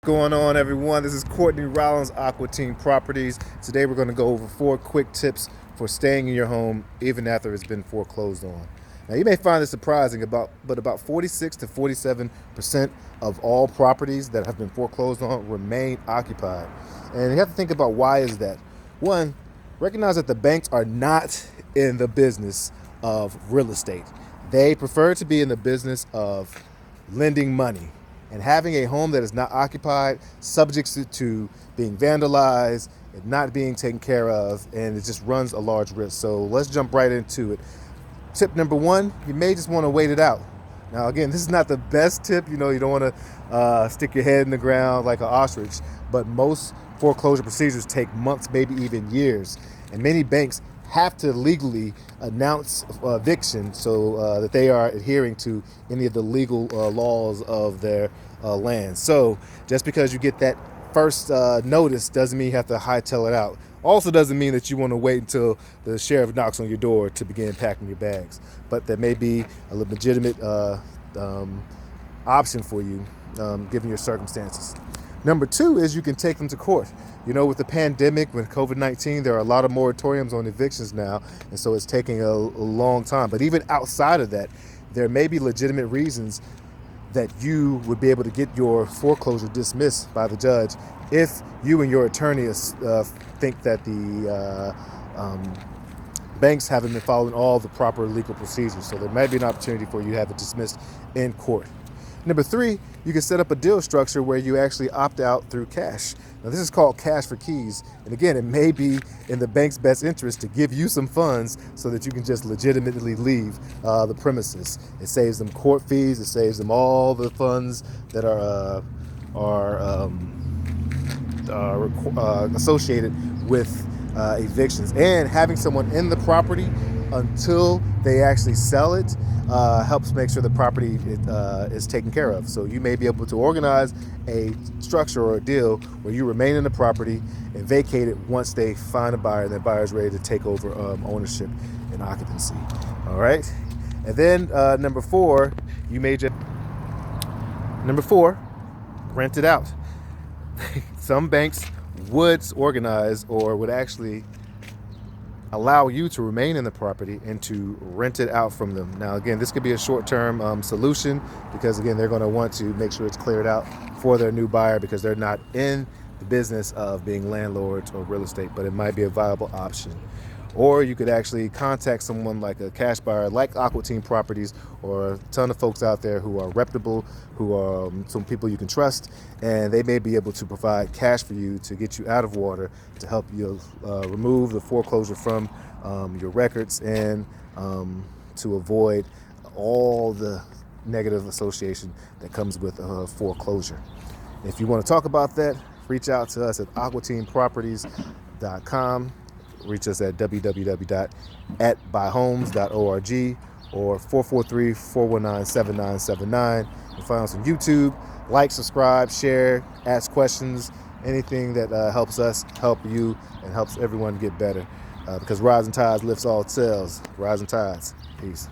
Going on, everyone? This is Courtney Rollins, Aqua Team Properties. Today we're going to go over 4 quick tips for staying in your home even after it's been foreclosed on. Now, you may find this surprising, but about 46 to 47% of all properties that have been foreclosed on remain occupied. And you have to think about, why is that? One, recognize that the banks are not in the business of real estate. They prefer to be in the business of lending money. And having a home that is not occupied, subject to being vandalized and not being taken care of, and it just runs a large risk. So let's jump right into it. Tip number 1, you may just want to wait it out. Now, again, this is not the best tip. You don't want to stick your head in the ground like an ostrich, but most foreclosure procedures take months, maybe even years. And many banks have to legally announce eviction so that they are adhering to any of the legal laws of their land. So just because you get that first notice doesn't mean you have to hightail it out. Also doesn't mean that you want to wait until the sheriff knocks on your door to begin packing your bags. But there may be a legitimate option for you given your circumstances. Number 2 is you can take them to court. With the pandemic, with COVID-19, there are a lot of moratoriums on evictions now, and so it's taking a long time. But even outside of that, there may be legitimate reasons that you would be able to get your foreclosure dismissed by the judge if you and your attorney think that the banks haven't been following all the proper legal procedures. So there might be an opportunity for you to have it dismissed in court. Number 3, you can set up a deal structure where you actually opt out through cash. Now, this is called cash for keys. And again, it may be in the bank's best interest to give you some funds so that you can just legitimately leave the premises. It saves them court fees. It saves them all the funds that are associated with evictions. And having someone in the property until they actually sell it helps make sure the property is taken care of. So you may be able to organize a structure or a deal where you remain in the property and vacate it once they find a buyer and the buyer is ready to take over ownership and occupancy. All right. And then number 4, rent it out. Some banks would organize or would actually allow you to remain in the property and to rent it out from them. Now, again, this could be a short-term solution because, again, they're going to want to make sure it's cleared out for their new buyer because they're not in the business of being landlords or real estate, but it might be a viable option. Or you could actually contact someone like a cash buyer like Aqua Team Properties, or a ton of folks out there who are reputable, who are some people you can trust, and they may be able to provide cash for you to get you out of water, to help you remove the foreclosure from your records, and to avoid all the negative association that comes with foreclosure. If you want to talk about that, reach out to us at aquateamproperties.com. Reach us at www.buyhomes.org or 443-419-7979. You find us on YouTube. Like, subscribe, share, ask questions, anything that helps us, help you, and helps everyone get better. Because rising tides lifts all sails. Rising tides. Peace.